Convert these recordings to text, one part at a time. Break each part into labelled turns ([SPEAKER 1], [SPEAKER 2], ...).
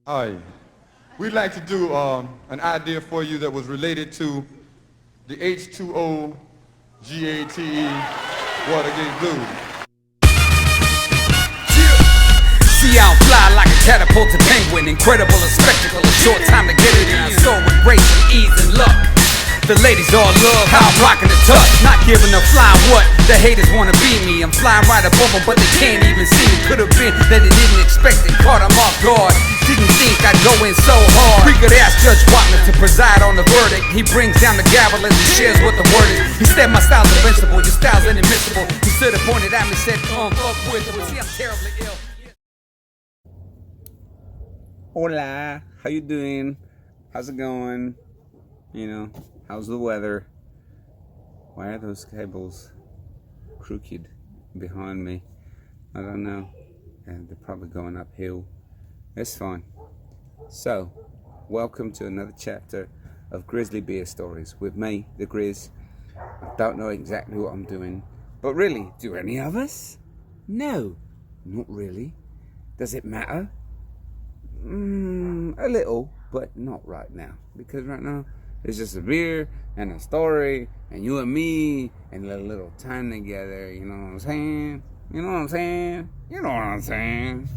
[SPEAKER 1] Hi. We'd like to do an idea for you that was related to the H2O GATE Watergate Blues.
[SPEAKER 2] See how I fly like a catapulted penguin. Incredible a spectacle, a short time to get it in. I soar with grace and ease and luck. The ladies all love how I'm rocking the touch. Not giving a flying what the haters wanna be me. I'm flying right above them, but they can't even see me. Could've been that they didn't expect it, caught them off guard. Didn't think I'd go in so hard. We could ask Judge Wapner to preside on the verdict. He brings down the gavel as he shares what the word is. He said my style's invincible, your style's inadmissible. He stood and pointed at me, said, fuck with it. See, I'm terribly ill. Hola, how you doing? How's it going? You know, how's the weather? Why are those cables crooked behind me? I don't know. And they're probably going uphill. It's fine. So, welcome to another chapter of Grizzly Bear Stories with me, the Grizz. I don't know exactly what I'm doing, but really, do any of us? No, not really. Does it matter? A little, but not right now. Because right now, it's just a beer and a story, and you and me, and a little time together. You know what I'm saying? You know what I'm saying? You know what I'm saying?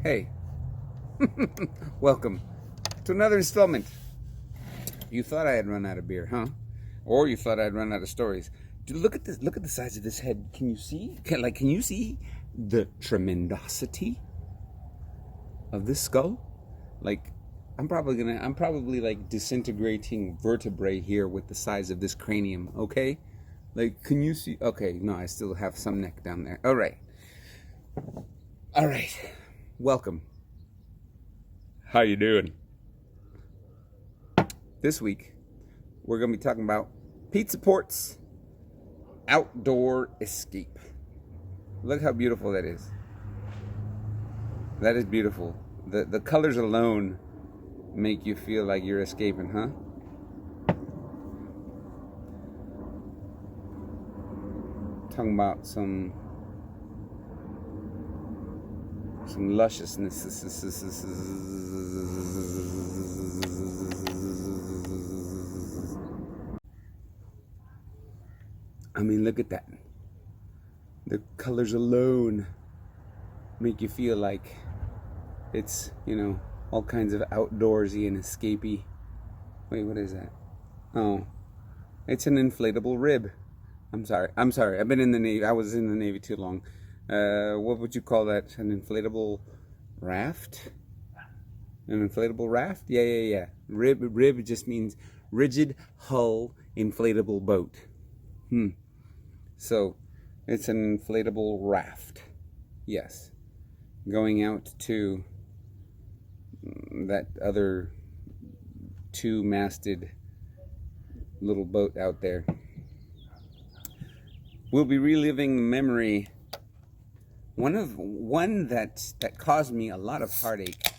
[SPEAKER 2] Hey, welcome to another installment. You thought I had run out of beer, huh? Or you thought I'd run out of stories. Dude, look at this. Look at the size of this head. Can you see? Can you see the tremendosity of this skull? Like, I'm probably like disintegrating vertebrae here with the size of this cranium, okay? Like, can you see? Okay, no, I still have some neck down there. All right. Welcome. How you doing? This week, we're going to be talking about Pizza Port's outdoor escape. Look how beautiful that is. That is beautiful. The colors alone make you feel like you're escaping, huh? Talking about some lusciousness. I mean, look at that. The colors alone make you feel like it's, all kinds of outdoorsy and escapey. Wait, what is that? Oh, it's an inflatable rib. I'm sorry. I've been in the Navy. I was in the Navy too long. What would you call that? An inflatable raft? An inflatable raft? Yeah. Rib just means rigid hull inflatable boat. So, it's an inflatable raft. Yes. Going out to that other two-masted little boat out there. We'll be reliving the memory. One that caused me a lot of heartache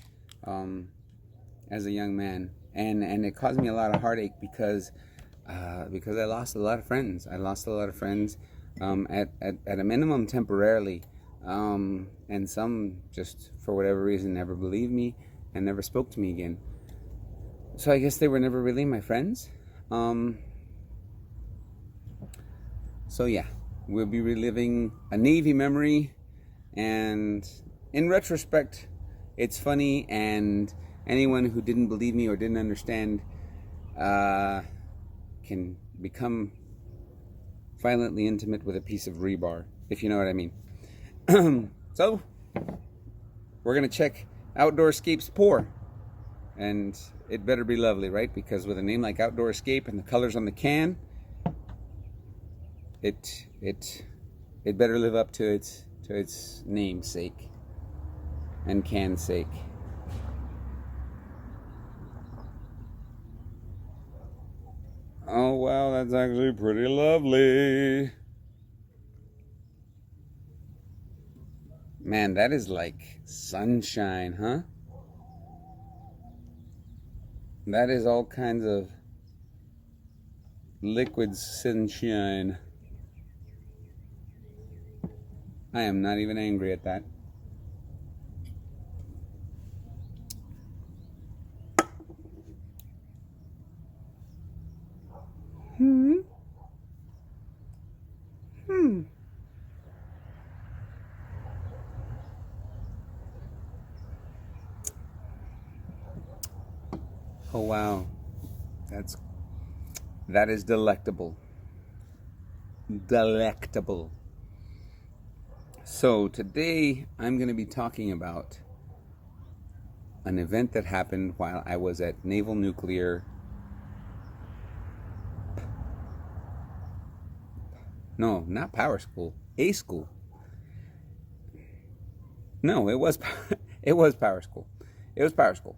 [SPEAKER 2] as a young man, and it caused me a lot of heartache because I lost a lot of friends. at a minimum temporarily, and some just for whatever reason never believed me and never spoke to me again. So I guess they were never really my friends. So yeah, we'll be reliving a Navy memory, and in retrospect, it's funny, and anyone who didn't believe me or didn't understand can become violently intimate with a piece of rebar, if you know what I mean. So, we're going to check Outdoor Escape's pour. And it better be lovely, right? Because with a name like Outdoor Escape and the colors on the can, it better live up to its namesake and can's sake. Oh wow, that's actually pretty lovely. Man, that is like sunshine, huh? That is all kinds of liquid sunshine. I am not even angry at that. Oh wow, that is delectable. Delectable. So today I'm going to be talking about an event that happened while I was at Naval Nuclear. No, not Power School. A school. No, it was it was Power School. It was Power School.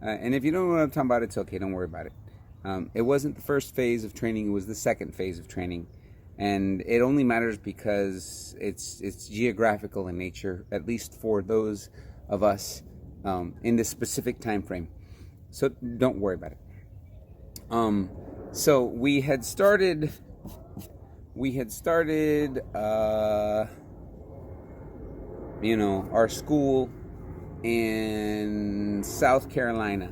[SPEAKER 2] And if you don't know what I'm talking about, it's okay. Don't worry about it. It wasn't the first phase of training. It was the second phase of training. And it only matters because it's geographical in nature, at least for those of us in this specific time frame. So don't worry about it. So we had started our school in South Carolina,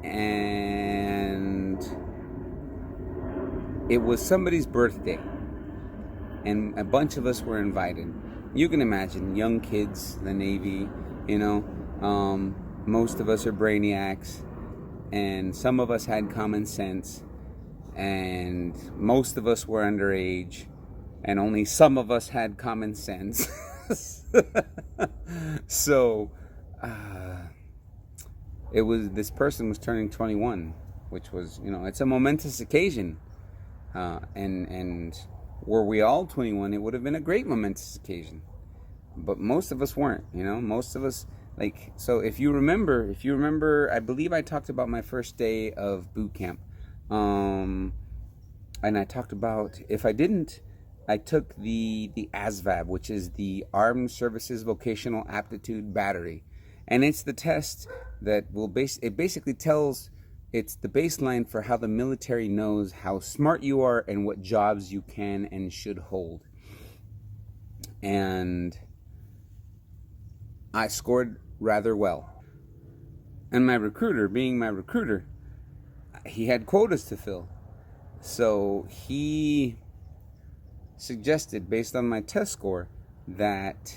[SPEAKER 2] and it was somebody's birthday, and a bunch of us were invited. You can imagine, young kids, the Navy, most of us are brainiacs, and some of us had common sense, and most of us were underage, and only some of us had common sense. So this person was turning 21, which was, it's a momentous occasion. And were we all 21, it would have been a great momentous occasion. But most of us weren't, most of us, so if you remember, I believe I talked about my first day of boot camp. And I talked about, if I didn't, I took the ASVAB, which is the Armed Services Vocational Aptitude Battery. And it's the test that it basically tells, it's the baseline for how the military knows how smart you are and what jobs you can and should hold. And I scored rather well. And my recruiter, being my recruiter, he had quotas to fill. So he suggested, based on my test score, that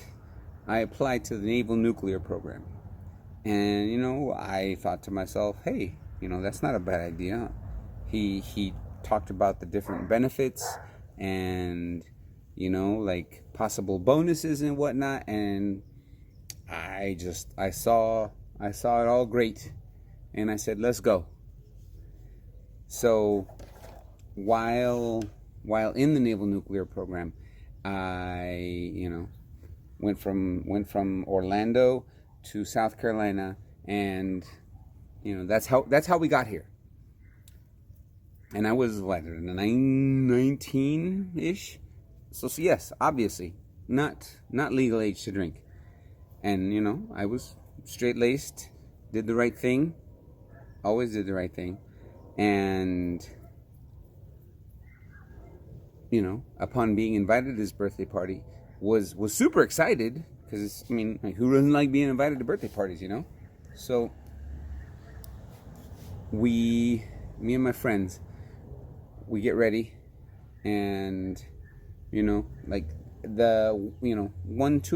[SPEAKER 2] I apply to the Naval Nuclear Program. And, I thought to myself, hey, that's not a bad idea. He talked about the different benefits and, possible bonuses and whatnot. And I saw it all great. And I said, let's go. So while in the Naval Nuclear Program, I, went from Orlando to South Carolina, and that's how we got here. And I was 19-ish. So yes, obviously not legal age to drink. And I was straight-laced, did the right thing, always did the right thing, and upon being invited to his birthday party, was super excited, because who doesn't like being invited to birthday parties, So me and my friends, we get ready, and two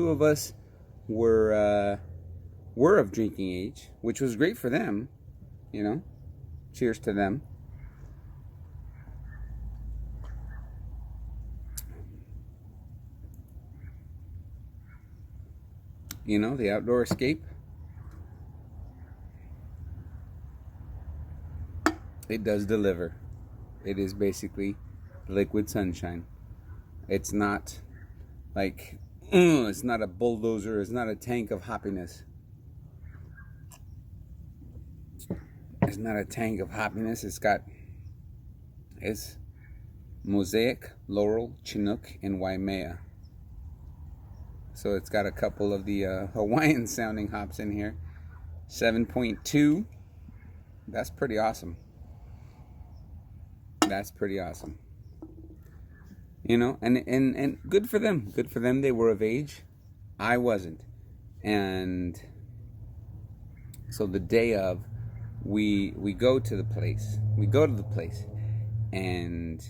[SPEAKER 2] of us were of drinking age, which was great for them, cheers to them. The outdoor escape, it does deliver. It is basically liquid sunshine. It's not it's not a bulldozer, it's not a tank of happiness. It's not a tank of happiness. It's Mosaic, Laurel, Chinook, and Waimea. So it's got a couple of the Hawaiian sounding hops in here. 7.2. That's pretty awesome. That's pretty awesome. And good for them. Good for them. They were of age. I wasn't. And so the day of, we go to the place.
[SPEAKER 3] and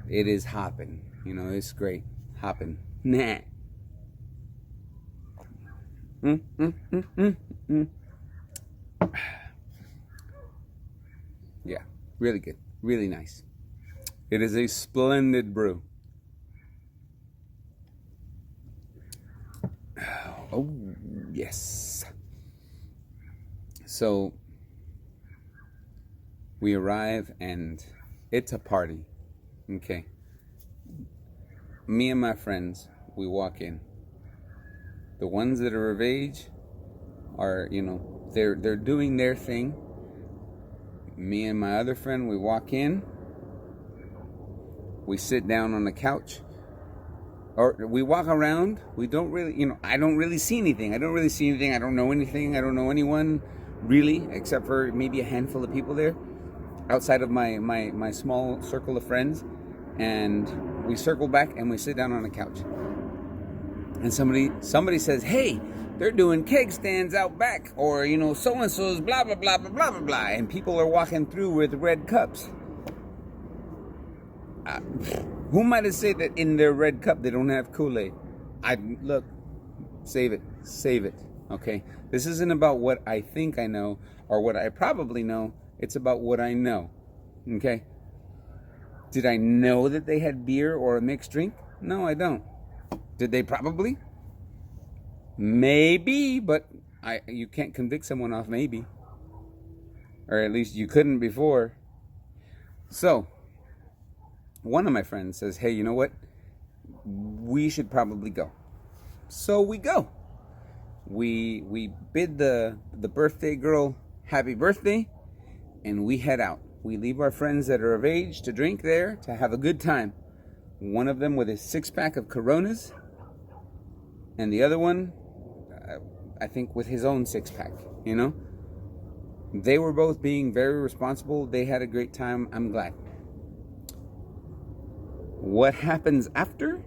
[SPEAKER 3] it is hopping. You know, it's great. Hopping. Nah. Yeah, really good. Really nice. It is a splendid brew. Oh, yes. So we arrive and it's a party. Okay. Me and my friends, we walk in. The ones that are of age are, you know, they're doing their thing. Me and my other friend, we walk in. We sit down on the couch. Or we walk around. We don't really, you know, I don't really see anything. I don't know anything. I don't know anyone really, except for maybe a handful of people there outside of my small circle of friends. And we circle back and we sit down on the couch. And somebody says, hey, they're doing keg stands out back. Or, you know, so-and-so's blah, blah, blah, blah, blah, blah, blah. And people are walking through with red cups. Who might have said that in their red cup they don't have Kool-Aid? Look, save it, okay? This isn't about what I think I know or what I probably know. It's about what I know, okay? Did I know that they had beer or a mixed drink? No, I don't. Did they probably? Maybe, but you can't convict someone off maybe. Or at least you couldn't before. So, one of my friends says, hey, you know what? We should probably go. So we go. We bid the birthday girl happy birthday, and we head out. We leave our friends that are of age to drink there, to have a good time. One of them with his 6-pack of Coronas, and the other one, I think, with his own 6-pack, you know? They were both being very responsible. They had a great time. I'm glad. What happens after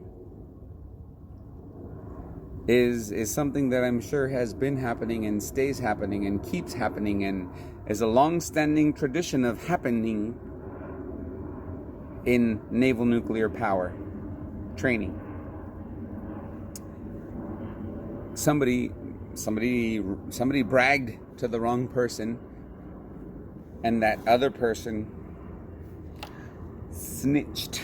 [SPEAKER 3] is something that I'm sure has been happening and stays happening and keeps happening and is a long-standing tradition of happening in naval nuclear power training. Somebody bragged to the wrong person, and that other person snitched.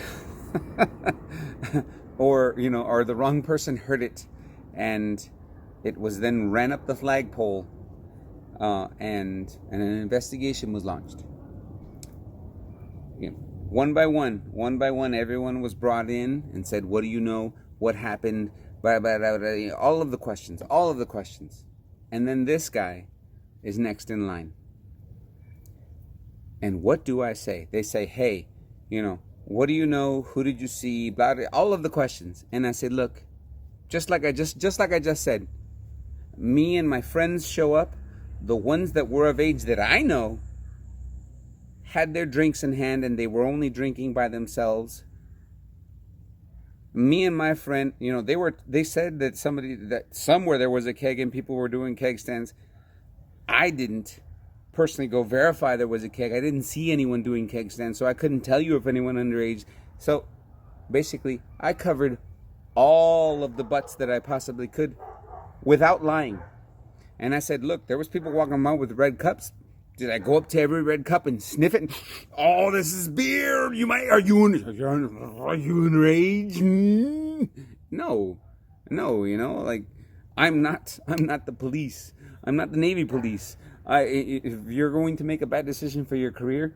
[SPEAKER 3] or the wrong person heard it, and it was then ran up the flagpole, and an investigation was launched. One by one, everyone was brought in and said, what do you know? What happened? Blah, blah, blah, blah, all of the questions. And then this guy is next in line. And what do I say? They say, hey, what do you know? Who did you see? Blah, blah, all of the questions. And I said, look, just like I just said, me and my friends show up. The ones that were of age that I know had their drinks in hand, and they were only drinking by themselves. Me and my friend, they said that somewhere there was a keg and people were doing keg stands. I didn't personally go verify there was a keg. I didn't see anyone doing keg stands, so I couldn't tell you if anyone underage. So basically, I covered all of the butts that I possibly could without lying. And I said, look, there was people walking around with red cups. Did I go up to every red cup and sniff it? Oh, this is beer. Are you underage? No, I'm not the police. I'm not the Navy police. If you're going to make a bad decision for your career,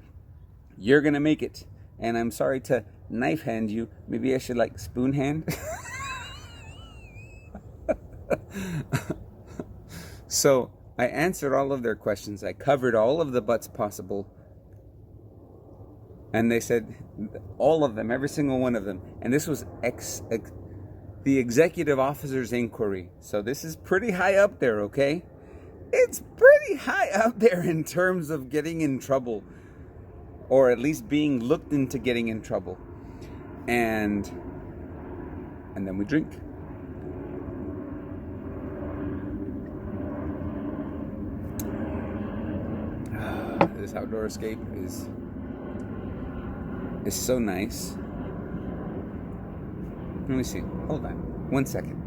[SPEAKER 3] you're going to make it. And I'm sorry to knife hand you. Maybe I should spoon hand. So I answered all of their questions. I covered all of the butts possible. And they said, all of them, every single one of them. And this was the executive officer's inquiry. So this is pretty high up there, okay? It's pretty high up there in terms of getting in trouble. Or at least being looked into getting in trouble. And then we drink. This outdoor escape is so nice. Let me see. Hold on. 1 second.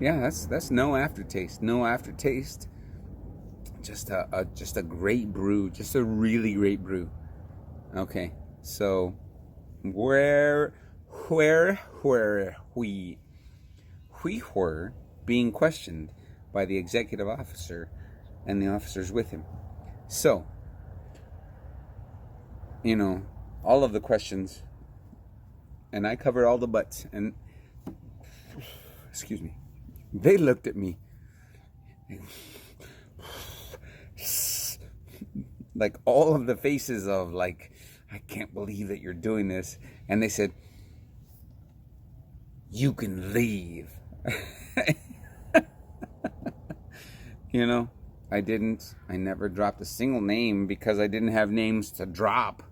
[SPEAKER 3] Yeah, that's no aftertaste. No aftertaste. Just a great brew. Just a really great brew. Okay, so where we were being questioned by the executive officer and the officers with him. So, you know, all of the questions, and I covered all the butts, and excuse me, they looked at me like all of the faces of like, I can't believe that you're doing this. And they said, you can leave. You know, I never dropped a single name because I didn't have names to drop,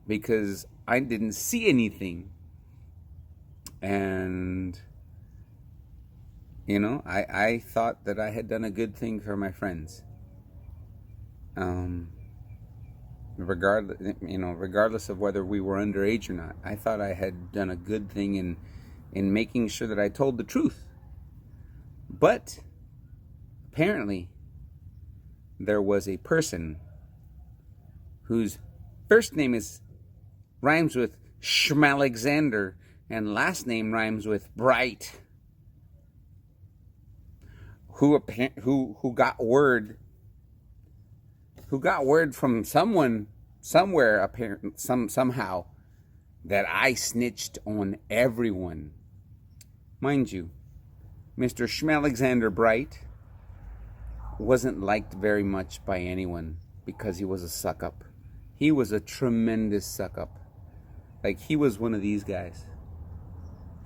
[SPEAKER 3] because I didn't see anything. And, you know, I thought that I had done a good thing for my friends. Regardless of whether we were underage or not, I thought I had done a good thing in making sure that I told the truth. But apparently, there was a person whose first name rhymes with Schmalexander and last name rhymes with Bright, who got word from someone somewhere, somehow, that I snitched on everyone. Mind you, Mr. Schmalexander Bright wasn't liked very much by anyone because he was a suck-up. He was a tremendous suck-up. Like, he was one of these guys.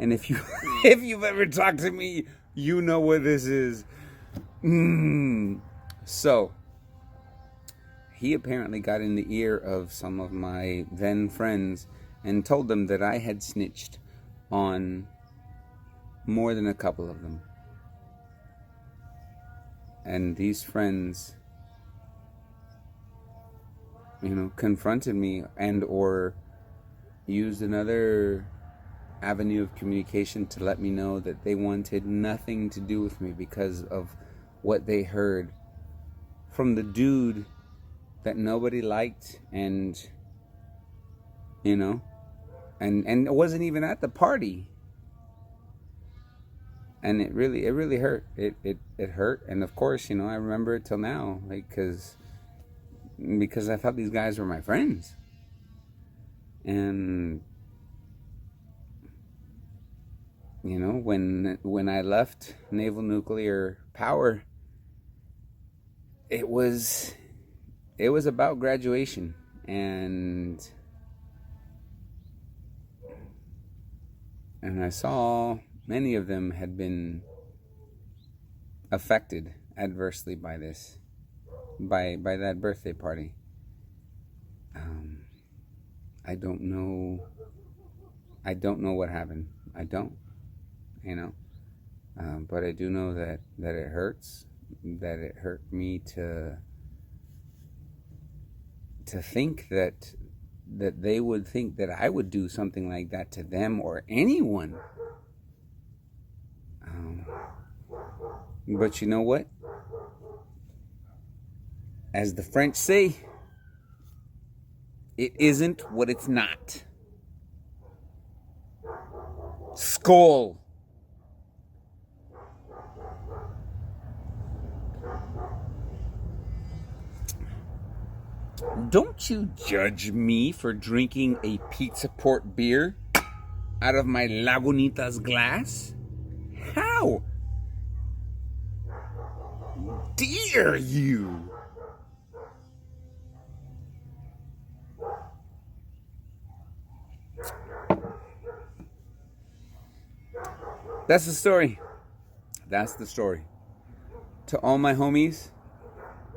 [SPEAKER 3] And if you've ever talked to me, you know what this is. So, he apparently got in the ear of some of my then friends and told them that I had snitched on more than a couple of them. And these friends, you know, confronted me and or used another avenue of communication to let me know that they wanted nothing to do with me because of what they heard from the dude that nobody liked, and, you know, and it wasn't even at the party. And it really hurt. It hurt. And of course, you know, I remember it till now, like, because I thought these guys were my friends. And, you know, when I left Naval Nuclear Power, it was about graduation, and I saw many of them had been affected adversely by this, by that birthday party. I don't know what happened. I don't, you know, but I do know that it hurts, that it hurt me to think that they would think that I would do something like that to them or anyone. But you know what? As the French say, it isn't what it's not. Skål. Don't you judge me for drinking a Pizza Port beer out of my Lagunitas glass. How dare you? That's the story. That's the story. To all my homies,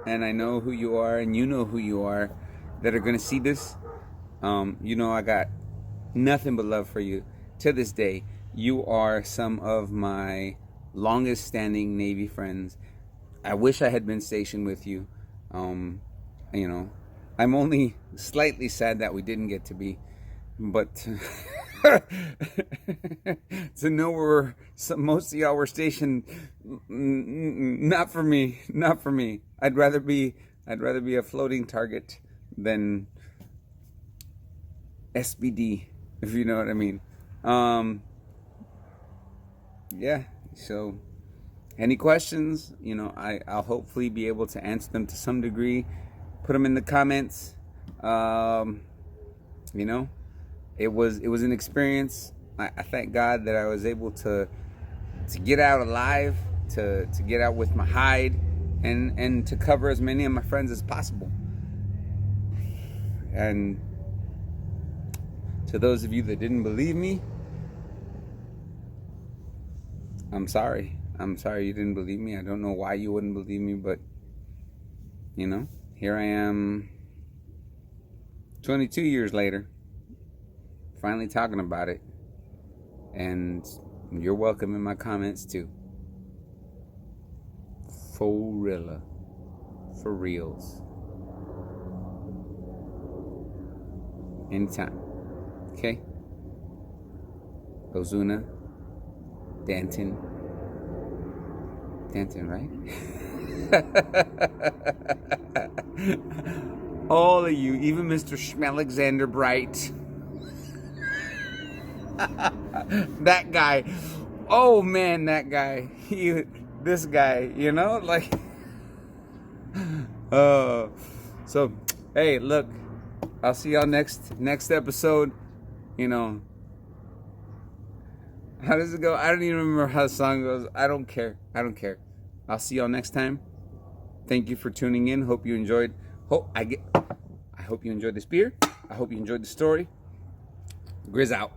[SPEAKER 3] and I know who you are, and you know who you are, that are going to see this, you know I got nothing but love for you. To this day, you are some of my longest standing Navy friends. I wish I had been stationed with you. You know, I'm only slightly sad that we didn't get to be, but to know where most of y'all were stationed, not for me, not for me. I'd rather be a floating target than SBD, if you know what I mean. Yeah, so any questions, you know, I'll hopefully be able to answer them to some degree. Put them in the comments. You know, it was an experience. I thank God that I was able to get out alive, to get out with my hide, and to cover as many of my friends as possible. And to those of you that didn't believe me, I'm sorry. I'm sorry you didn't believe me. I don't know why you wouldn't believe me, but, you know, here I am 22 years later, finally talking about it. And you're welcome in my comments too. Forilla. For reals. Anytime. Okay? Ozuna. Danton, right? All of you, even Mr. Schmelexander Bright. That guy. Oh man, that guy. This guy, you know, like. So, hey, look, I'll see y'all next episode. You know. How does it go? I don't even remember how the song goes. I don't care. I'll see y'all next time. Thank you for tuning in. Hope you enjoyed. I hope you enjoyed this beer. I hope you enjoyed the story. Grizz out.